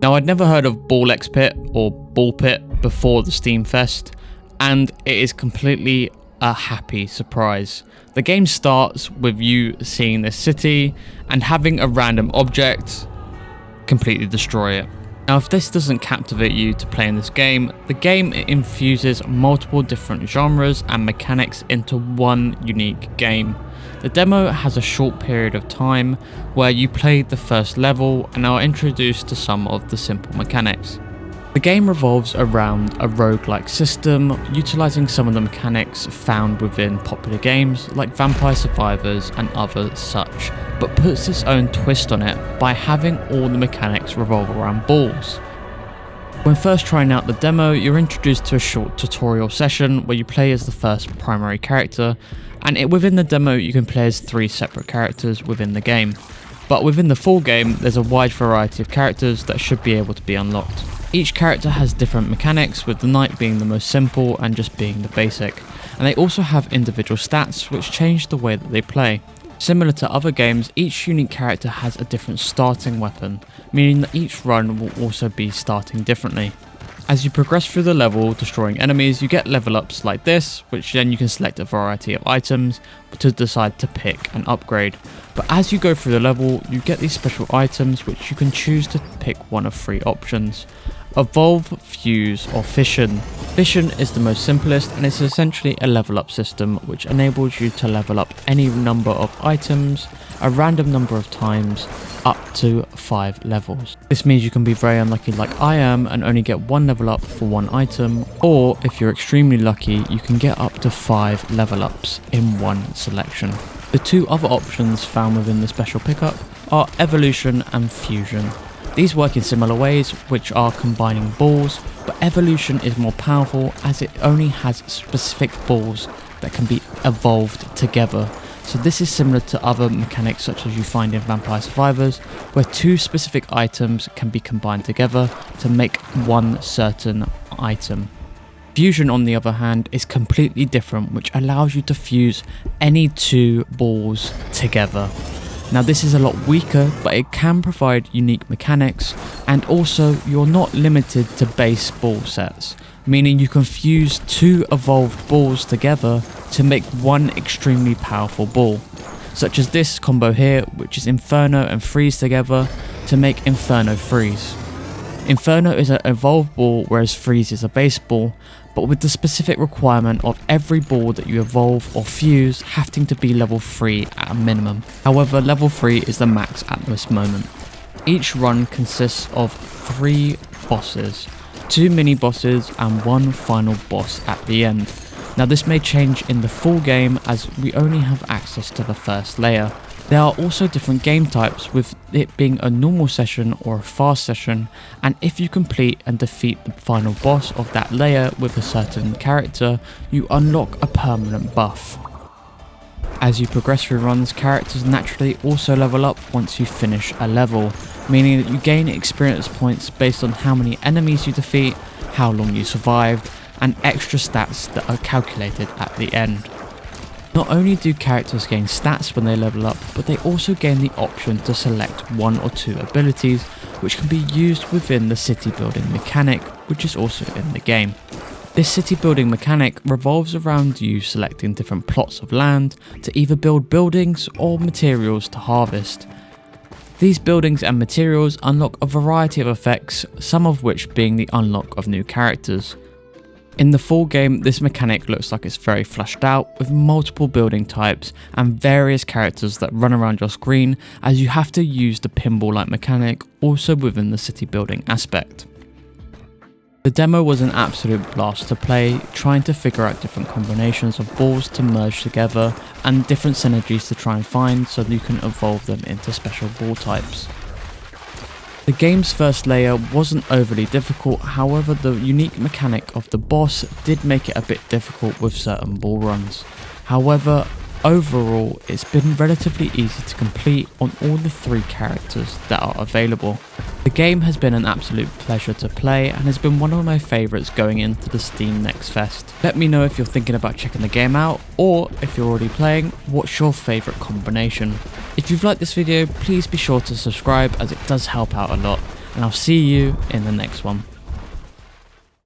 Now, I'd never heard of Blex Pit or Ball Pit before the Steam Fest, and it is completely a happy surprise. The game starts with you seeing this city and having a random object completely destroy it. Now, if this doesn't captivate you to play in this game, the game infuses multiple different genres and mechanics into one unique game. The demo has a short period of time where you play the first level and are introduced to some of the simple mechanics. The game revolves around a roguelike system, utilising some of the mechanics found within popular games like Vampire Survivors and other such, but puts its own twist on it by having all the mechanics revolve around balls. When first trying out the demo, you're introduced to a short tutorial session where you play as the first primary character, and within the demo you can play as 3 separate characters within the game. But within the full game, there's a wide variety of characters that should be able to be unlocked. Each character has different mechanics, with the knight being the most simple and just being the basic, and they also have individual stats which change the way that they play. Similar to other games, each unique character has a different starting weapon, meaning that each run will also be starting differently. As you progress through the level destroying enemies, you get level ups like this, which then you can select a variety of items to decide to pick and upgrade. But as you go through the level, you get these special items which you can choose to pick one of 3 options: Evolve, Fuse or Fission. Fission is the most simplest and it's essentially a level up system which enables you to level up any number of items a random number of times up to 5 levels. This means you can be very unlucky like I am and only get 1 level up for 1 item, or if you're extremely lucky you can get up to 5 level ups in one selection. The 2 other options found within the special pickup are Evolution and Fusion. These work in similar ways, which are combining balls, but Evolution is more powerful as it only has specific balls that can be evolved together. So this is similar to other mechanics such as you find in Vampire Survivors, where 2 specific items can be combined together to make one certain item. Fusion, on the other hand, is completely different, which allows you to fuse any 2 balls together. Now this is a lot weaker, but it can provide unique mechanics, and also you're not limited to base ball sets, meaning you can fuse 2 evolved balls together to make one extremely powerful ball, such as this combo here, which is Inferno and Freeze together to make Inferno Freeze. Inferno is an evolved ball, whereas Freeze is a base ball, but with the specific requirement of every ball that you evolve or fuse having to be level 3 at a minimum. However, level 3 is the max at this moment. Each run consists of 3 bosses, 2 mini bosses and 1 final boss at the end. Now this may change in the full game as we only have access to the first layer. There are also different game types, with it being a normal session or a fast session, and if you complete and defeat the final boss of that layer with a certain character, you unlock a permanent buff. As you progress through runs, characters naturally also level up once you finish a level, meaning that you gain experience points based on how many enemies you defeat, how long you survived, and extra stats that are calculated at the end. Not only do characters gain stats when they level up, but they also gain the option to select 1 or 2 abilities which can be used within the city building mechanic, which is also in the game. This city building mechanic revolves around you selecting different plots of land to either build buildings or materials to harvest. These buildings and materials unlock a variety of effects, some of which being the unlock of new characters. In the full game, this mechanic looks like it's very fleshed out, with multiple building types and various characters that run around your screen, as you have to use the pinball-like mechanic also within the city building aspect. The demo was an absolute blast to play, trying to figure out different combinations of balls to merge together and different synergies to try and find so that you can evolve them into special ball types. The game's first layer wasn't overly difficult, however the unique mechanic of the boss did make it a bit difficult with certain ball runs. However, overall it's been relatively easy to complete on all the 3 characters that are available. The game has been an absolute pleasure to play and has been one of my favourites going into the Steam Next Fest. Let me know if you're thinking about checking the game out, or if you're already playing, what's your favourite combination. If you've liked this video, please be sure to subscribe as it does help out a lot. and I'll see you in the next one.